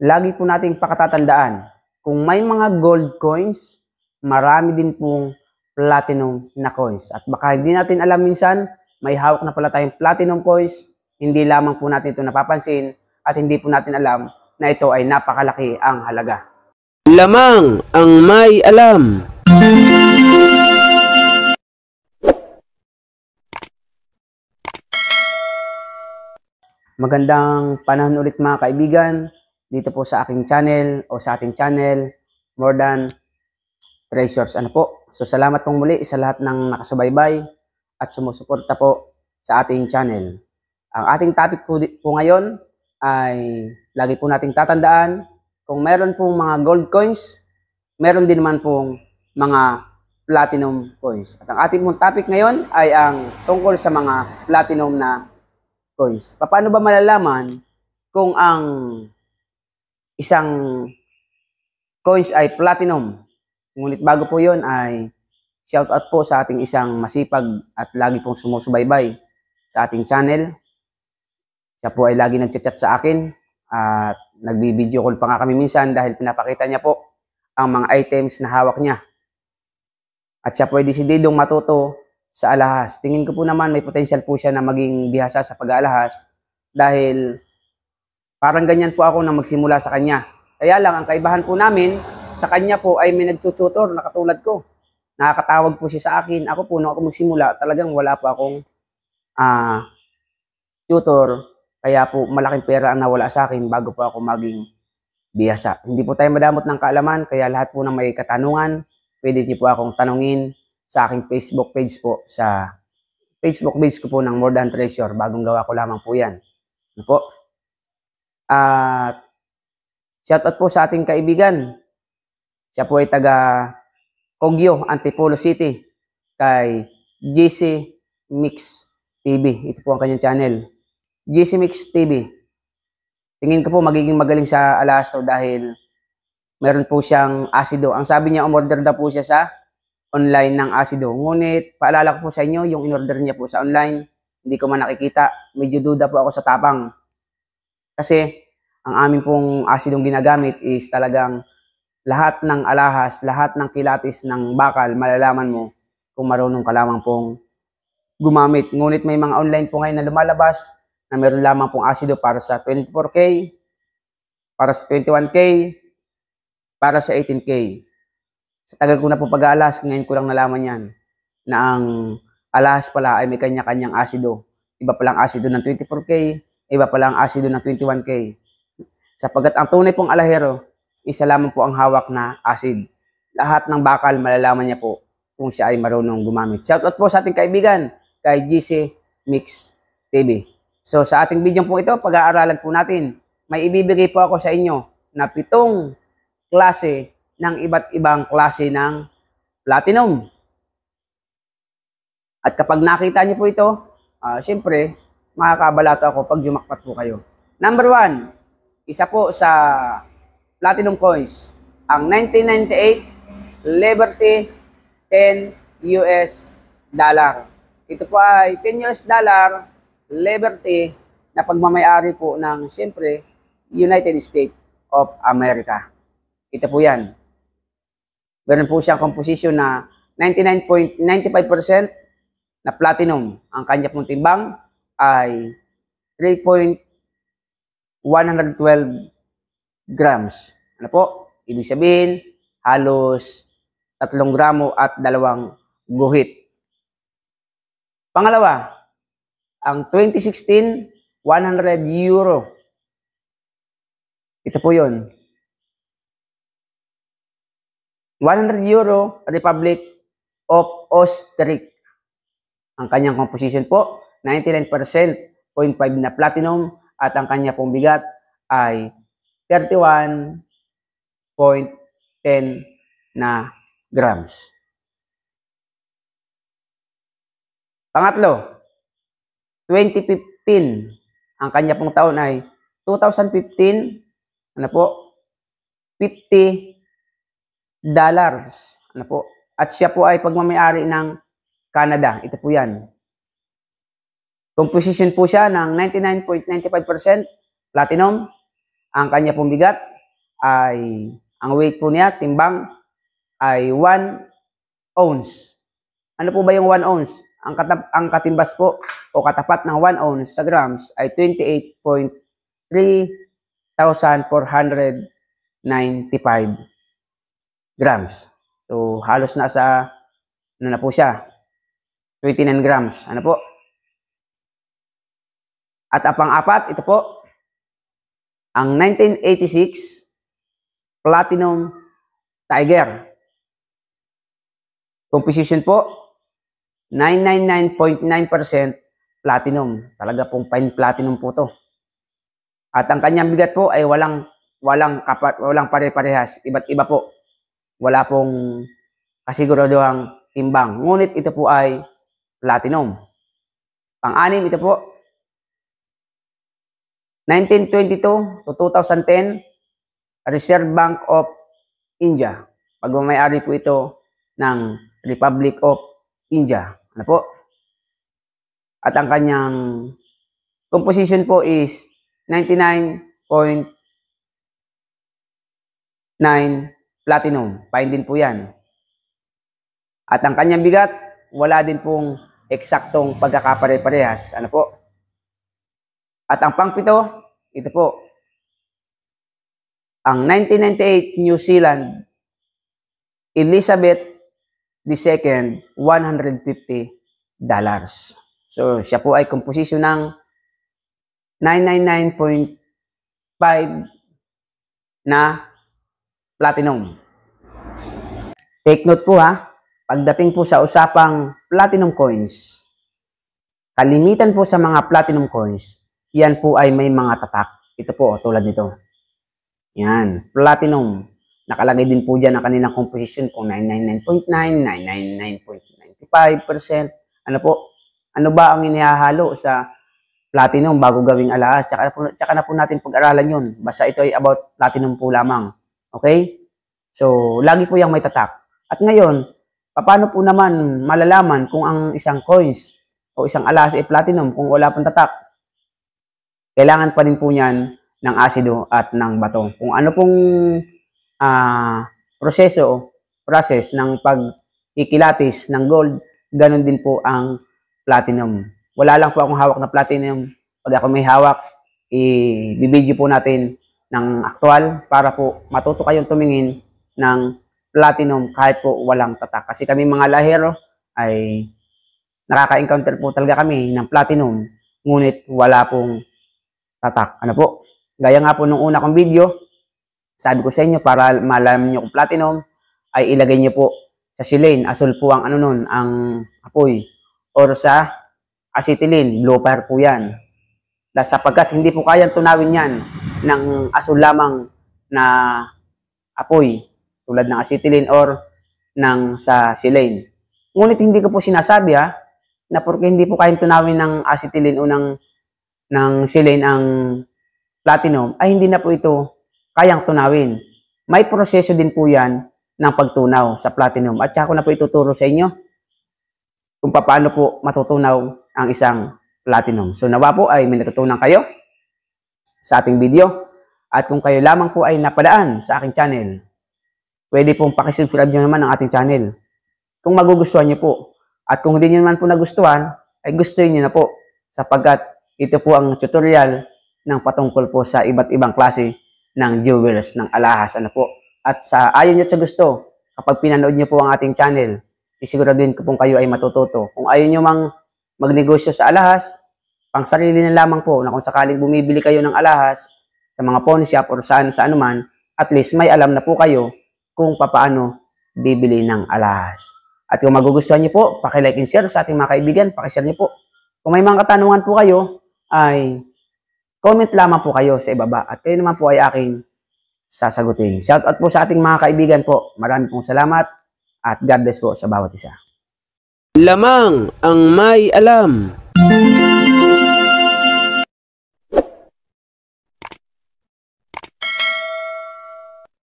lagi po nating pakatatandaan, kung may mga gold coins, marami din pong platinum na coins. At baka hindi natin alam minsan, may hawak na pala tayong platinum coins, hindi lamang po natin ito napapansin at hindi po natin alam na ito ay napakalaki ang halaga. Lamang ang may alam. Magandang panahon ulit mga kaibigan, dito po sa aking channel o sa ating channel, More Than Treasures. So salamat pong muli sa lahat ng nakasubaybay at sumusuporta po sa ating channel. Ang ating topic po ngayon ay lagi po nating tatandaan, kung meron pong mga gold coins, meron din naman pong mga platinum coins. At ang ating pong topic ngayon ay ang tungkol sa mga platinum na coins. Paano ba malalaman kung ang isang coins ay platinum? Ngunit bago po yun ay shout out po sa ating isang masipag at lagi pong sumusubaybay sa ating channel. Siya po ay lagi nagchat-chat sa akin at nagbi-video call pa nga kami minsan dahil pinapakita niya po ang mga items na hawak niya. At siya po ay desididong matuto sa alahas. Tingin ko po naman may potential po siya na maging bihasa sa pag-aalahas dahil parang ganyan po ako na magsimula sa kanya. Kaya lang, ang kaibahan po namin, sa kanya po ay may nagtututor na katulad ko. Nakakatawag po siya sa akin. Ako po, nung ako magsimula, talagang wala po akong tutor. Kaya po, malaking pera ang nawala sa akin bago po ako maging bihasa. Hindi po tayo madamot ng kaalaman, kaya lahat po ng may katanungan, pwede niyo po akong tanungin sa aking Facebook page po. Sa Facebook page ko po ng More Than Treasure. Bagong gawa ko lamang po yan. Ano po? At shoutout po sa ating kaibigan. Siya po ay taga Kogyo, Antipolo City. Kay GC Mix TV. Ito po ang kanyang channel. GC Mix TV. Tingin ko po magiging magaling sa alahas dahil meron po siyang asido. Ang sabi niya, umorder daw po siya sa online ng asido. Ngunit, paalala ko po sa inyo, yung in-order niya po sa online, hindi ko man nakikita. Medyo duda po ako sa tapang. Kasi, ang amin pong asidong ginagamit is talagang lahat ng alahas, lahat ng kilatis ng bakal, malalaman mo kung marunong ka lamang pong gumamit. Ngunit may mga online po ngayon na lumalabas na meron lamang pong asido para sa 24K, para sa 21K, para sa 18K. Sa tagal ko na po pag-aalas, ngayon ko lang nalaman yan, na ang alahas pala ay may kanya-kanyang asido. Iba palang asido ng 24K, iba palang asido ng 21K. Sapagat ang tunay pong alahero, isa lamang po ang hawak na acid. Lahat ng bakal, malalaman niya po kung siya ay marunong gumamit. Shoutout po sa ating kaibigan, kay GC Mix TV. So sa ating video po ito, pag-aaralan po natin, may ibibigay po ako sa inyo na 7 klase ng iba't ibang klase ng platinum. At kapag nakita niyo po ito, siyempre, makakabalato ako pag jumakpat po kayo. Number 1, isa po sa platinum coins, ang 1998 Liberty 10 US dollar. Ito po ay 10 US dollar Liberty na pagmamayari po ng, siyempre, United States of America. Ito po yan. Meron po siyang composition na 99.95% na platinum. Ang kanya pong timbang ay 3.112 grams. Ano po? Ibig sabihin, halos 3 gramo at 2 guhit. Pangalawa, ang 2016, 100 euro. Ito po yun. 100 euro, Republic of Austria. Ang kanyang composition po, 99.5% na platinum at ang kanya pong bigat ay 31.10 na grams. Pangatlo, 2015. Ang kanya pong taon ay 2015. Ano po? $50. Ano po? At siya po ay pagmamayari ng Canada. Ito po yan. Composition po siya ng 99.95% platinum. Ang kanya pong bigat ay, ang weight po niya, timbang, ay 1 ounce. Ano po ba yung 1 ounce? Ang katimbas po o katapat ng 1 ounce sa grams ay 28,395 grams. So, halos nasa, ano na po siya, 29 grams. Ano po? At ang pang-apat, ito po, ang 1986 Platinum Tiger. Composition po, 999.9% platinum. Talaga pong fine platinum po to. At ang kanyang bigat po ay walang pare-parehas. Iba't iba po. Wala pong kasiguraduhang timbang. Ngunit ito po ay platinum. Pang-anim, ito po, 1922 to 2010, Reserve Bank of India. Pagmamayari po ito ng Republic of India. Ano po? At ang kanyang composition po is 99.9 platinum. Fine din po yan. At ang kanyang bigat, wala din pong eksaktong pagkakapare-parehas. Ano po? At ang pang-pito, ito po, ang 1998 New Zealand Elizabeth II, $150. So, siya po ay composition ng 999.5 na platinum. Take note po ha, pagdating po sa usapang platinum coins, kalimitan po sa mga platinum coins, yan po ay may mga tatak. Ito po, tulad nito. Yan, platinum. Nakalagay din po dyan ang kanilang composition kung 999.9, 999.95%. Ano po? Ano ba ang inihahalo sa platinum bago gawing alahas? Tsaka na po natin pag-aralan yun. Basta ito ay about platinum po lamang. Okay? So, lagi po yung may tatak. At ngayon, paano po naman malalaman kung ang isang coins o isang alahas ay platinum kung wala pong tatak? Kailangan pa rin po niyan ng asido at ng bato. Kung ano pong process ng pagkikilatis ng gold, ganun din po ang platinum. Wala lang po akong hawak na platinum. Pag ako may hawak, i-video po natin ng aktual para po matuto kayong tumingin ng platinum kahit po walang tatak. Kasi kami mga lahero ay nakaka-encounter po talaga kami ng platinum, ngunit wala pong tatak. Ano po? Gaya nga po nung una kong video, sabi ko sa inyo, para malaman nyo kung platinum, ay ilagay nyo po sa silane. Asul po ang ano nun, ang apoy. Or sa acetylene, blue fire po yan. Sapagkat hindi po kayang tunawin yan ng asul lamang na apoy, tulad ng acetylene or ng sa silane. Ngunit hindi ko po sinasabi na porque hindi po kayang tunawin ng acetylene o ng silane ang platinum, ay hindi na po ito kayang tunawin. May proseso din po yan ng pagtunaw sa platinum. At saka ko na po ituturo sa inyo kung paano po matutunaw ang isang platinum. So nawa po ay may natutunan kayo sa ating video. At kung kayo lamang po ay napadaan sa aking channel, pwede pong pakisubscribe nyo naman ang ating channel kung magugustuhan nyo po. At kung hindi nyo naman po nagustuhan, ay gustuhin nyo na po, sapagkat ito po ang tutorial ng patungkol po sa iba't ibang klase ng jewels, ng alahas. Ano po? At sa ayaw nyo at sa gusto, kapag pinanood nyo po ang ating channel, sisiguraduhin ko pong kayo ay matututo. Kung ayaw nyo mang magnegosyo sa alahas, pang sarili na lamang po, na kung sakaling bumibili kayo ng alahas sa mga pawn shop or saan sa anuman, at least may alam na po kayo kung paano bibili ng alahas. At kung magugustuhan nyo po, pakilike and share sa ating mga kaibigan, pakishare nyo po. Kung may mga katanungan po kayo, ay comment lamang po kayo sa ibaba at kayo naman po ay aking sasagutin. Shout out po sa ating mga kaibigan po. Maraming pong salamat at God bless po sa bawat isa. Lamang ang may alam.